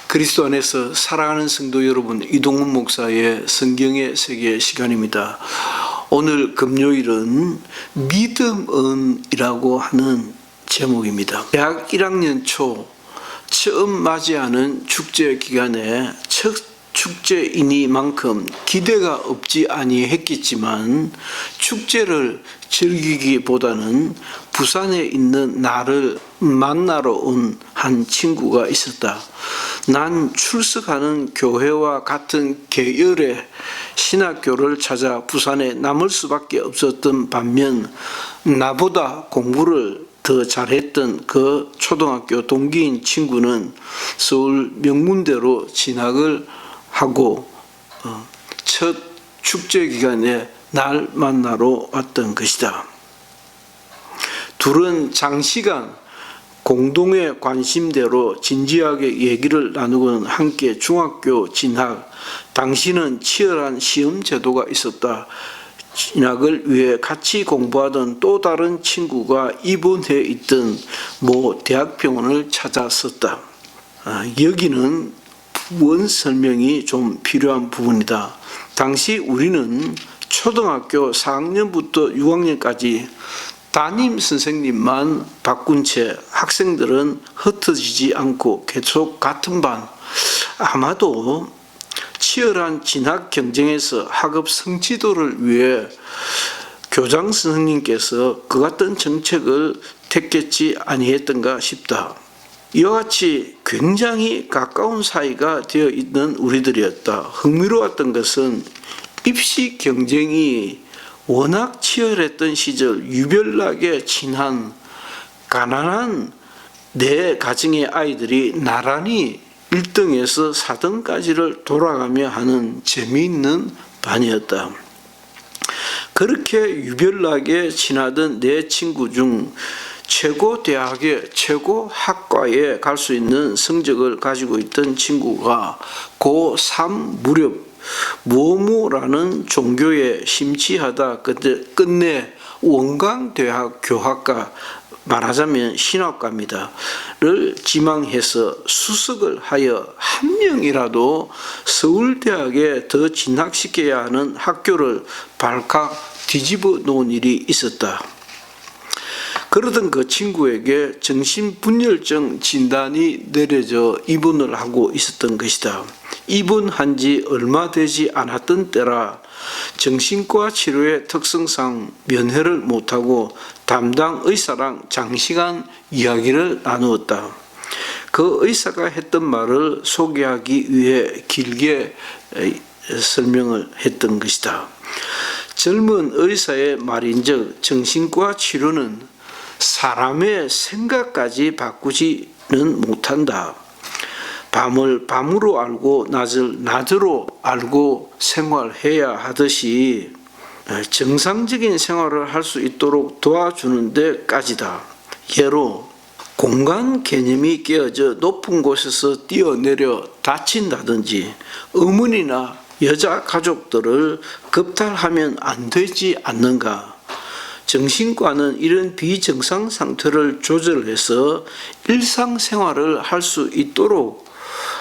그리스도 안에서 사랑하는 성도 여러분, 이동훈 목사의 성경의 세계 시간입니다. 오늘 금요일은 믿음은이라고 하는 제목입니다. 대학 1학년 초 처음 맞이하는 축제 기간에 첫 축제이니만큼 기대가 없지 아니했겠지만 축제를 즐기기보다는 부산에 있는 나를 만나러 온 한 친구가 있었다. 난 출석하는 교회와 같은 계열의 신학교를 찾아 부산에 남을 수밖에 없었던 반면 나보다 공부를 더 잘했던 그 초등학교 동기인 친구는 서울 명문대로 진학을 하고 첫 축제 기간에 날 만나러 왔던 것이다. 둘은 장시간 공동의 관심대로 진지하게 얘기를 나누고는 함께 중학교 진학, 당시는 치열한 시험 제도가 있었다. 진학을 위해 같이 공부하던 또 다른 친구가 입원해 있던 모 대학병원을 찾았었다. 여기는 부원 설명이 좀 필요한 부분이다. 당시 우리는 초등학교 4학년부터 6학년까지 담임 선생님만 바꾼 채 학생들은 흩어지지 않고 계속 같은 반. 아마도 치열한 진학 경쟁에서 학업 성취도를 위해 교장 선생님께서 그 같은 정책을 택했지 아니했던가 싶다. 이와 같이 굉장히 가까운 사이가 되어 있는 우리들이었다. 흥미로웠던 것은 입시 경쟁이 워낙 치열했던 시절 유별나게 친한 가난한 네 가정의 아이들이 나란히 1등에서 4등까지를 돌아가며 하는 재미있는 반이었다. 그렇게 유별나게 친하던 내 친구 중 최고 대학의 최고 학과에 갈 수 있는 성적을 가지고 있던 친구가 고3 무렵 무오무라는 종교에 심취하다 끝내 원광대학 교학과, 말하자면 신학과입니다.를 지망해서 수석을 하여 한 명이라도 서울대학에 더 진학시켜야 하는 학교를 발칵 뒤집어 놓은 일이 있었다. 그러던 그 친구에게 정신분열증 진단이 내려져 입원을 하고 있었던 것이다. 입원한 지 얼마 되지 않았던 때라 정신과 치료의 특성상 면회를 못하고 담당 의사랑 장시간 이야기를 나누었다. 그 의사가 했던 말을 소개하기 위해 길게 설명을 했던 것이다. 젊은 의사의 말인즉 정신과 치료는 사람의 생각까지 바꾸지는 못한다. 밤을 밤으로 알고 낮을 낮으로 알고 생활해야 하듯이 정상적인 생활을 할 수 있도록 도와주는 데까지다. 예로 공간 개념이 깨어져 높은 곳에서 뛰어내려 다친다든지 어머니나 여자 가족들을 겁탈하면 안 되지 않는가. 정신과는 이런 비정상 상태를 조절해서 일상생활을 할 수 있도록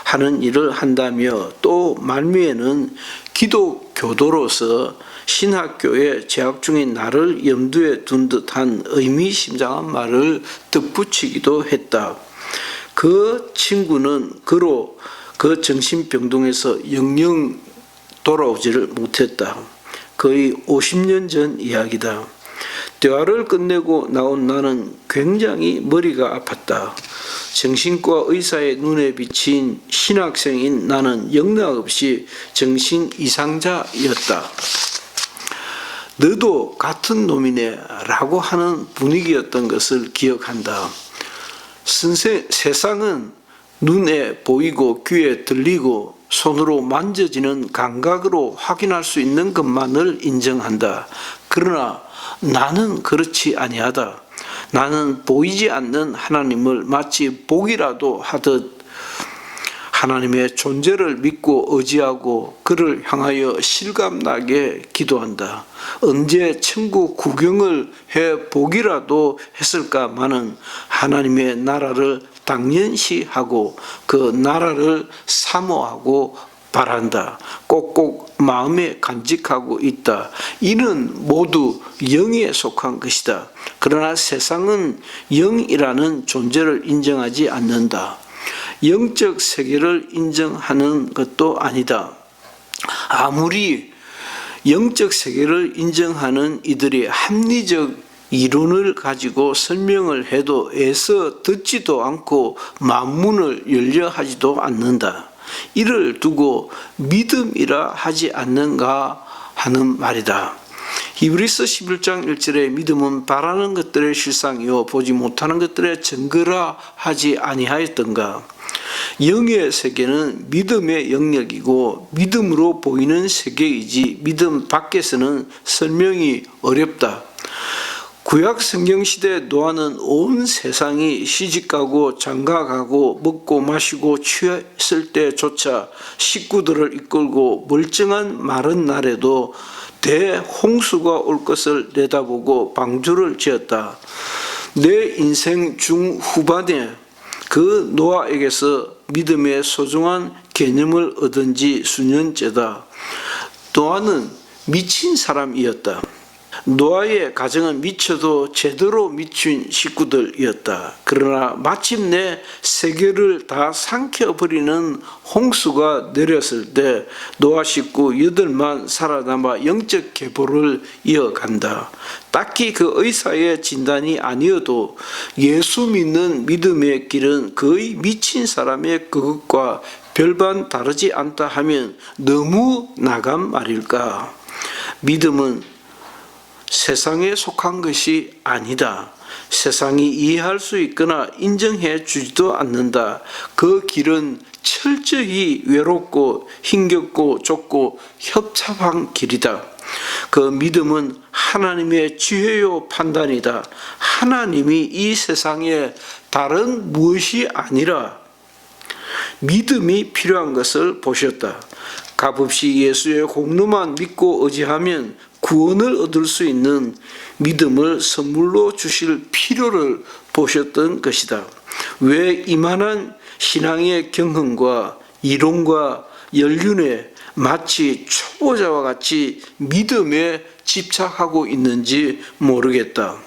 하는 일을 한다며 또 말미에는 기독교도로서 신학교에 재학 중인 나를 염두에 둔 듯한 의미심장한 말을 덧붙이기도 했다. 그 친구는 그로 그 정신병동에서 영영 돌아오지를 못했다. 거의 50년 전 이야기다. 대화를 끝내고 나온 나는 굉장히 머리가 아팠다. 정신과 의사의 눈에 비친 신학생인 나는 영락없이 정신 이상자였다. 너도 같은 놈이네 라고 하는 분위기였던 것을 기억한다. 세상은 눈에 보이고 귀에 들리고 손으로 만져지는 감각으로 확인할 수 있는 것만을 인정한다. 그러나 나는 그렇지 아니하다. 나는 보이지 않는 하나님을 마치 보기라도 하듯 하나님의 존재를 믿고 의지하고 그를 향하여 실감나게 기도한다. 언제 천국 구경을 해보기라도 했을까마는 하나님의 나라를 당연시하고 그 나라를 사모하고 바란다. 꼭꼭 마음에 간직하고 있다. 이는 모두 영에 속한 것이다. 그러나 세상은 영이라는 존재를 인정하지 않는다. 영적 세계를 인정하는 것도 아니다. 아무리 영적 세계를 인정하는 이들이 합리적 이론을 가지고 설명을 해도 애써 듣지도 않고 만문을 열려하지도 않는다. 이를 두고 믿음이라 하지 않는가 하는 말이다. 히브리서 11장 1절에 믿음은 바라는 것들의 실상이요 보지 못하는 것들의 증거라 하지 아니하였던가. 영의 세계는 믿음의 영역이고 믿음으로 보이는 세계이지 믿음 밖에서는 설명이 어렵다. 구약 성경 시대 노아는 온 세상이 시집가고 장가가고 먹고 마시고 취했을 때조차 식구들을 이끌고 멀쩡한 마른 날에도 대홍수가 올 것을 내다보고 방주를 지었다. 내 인생 중후반에 그 노아에게서 믿음의 소중한 개념을 얻은 지 수년째다. 노아는 미친 사람이었다. 노아의 가정은 미쳐도 제대로 미친 식구들이었다. 그러나 마침내 세계를 다 삼켜버리는 홍수가 내렸을 때 노아 식구 8만 살아남아 영적 계보를 이어간다. 딱히 그 의사의 진단이 아니어도 예수 믿는 믿음의 길은 거의 미친 사람의 그것과 별반 다르지 않다 하면 너무 나간 말일까? 믿음은 세상에 속한 것이 아니다. 세상이 이해할 수 있거나 인정해 주지도 않는다. 그 길은 철저히 외롭고 힘겹고 좁고 협잡한 길이다. 그 믿음은 하나님의 지혜요 판단이다. 하나님이 이 세상에 다른 무엇이 아니라 믿음이 필요한 것을 보셨다. 값없이 예수의 공로만 믿고 의지하면 구원을 얻을 수 있는 믿음을 선물로 주실 필요를 보셨던 것이다. 왜 이만한 신앙의 경험과 이론과 연륜에 마치 초보자와 같이 믿음에 집착하고 있는지 모르겠다.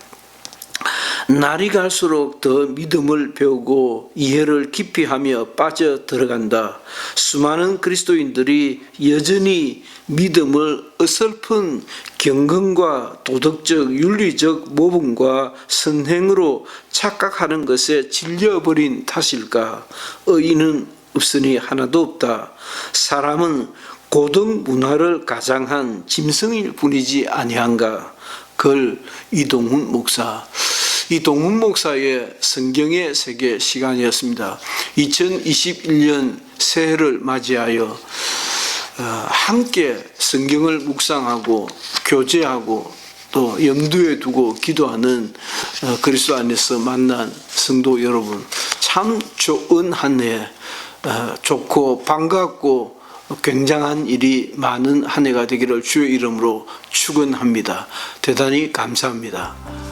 날이 갈수록 더 믿음을 배우고 이해를 깊이 하며 빠져 들어간다. 수많은 그리스도인들이 여전히 믿음을 어설픈 경건과 도덕적 윤리적 모범과 선행으로 착각하는 것에 질려버린 탓일까? 의인은 없으니 하나도 없다. 사람은 고등 문화를 가장한 짐승일 뿐이지 아니한가? 글 이동훈 목사. 이동훈 목사의 성경의 세계 시간이었습니다. 2021년 새해를 맞이하여 함께 성경을 묵상하고 교제하고 또 염두에 두고 기도하는 그리스도 안에서 만난 성도 여러분, 참 좋은 한 해, 좋고 반갑고 굉장한 일이 많은 한 해가 되기를 주의 이름으로 축원합니다. 대단히 감사합니다.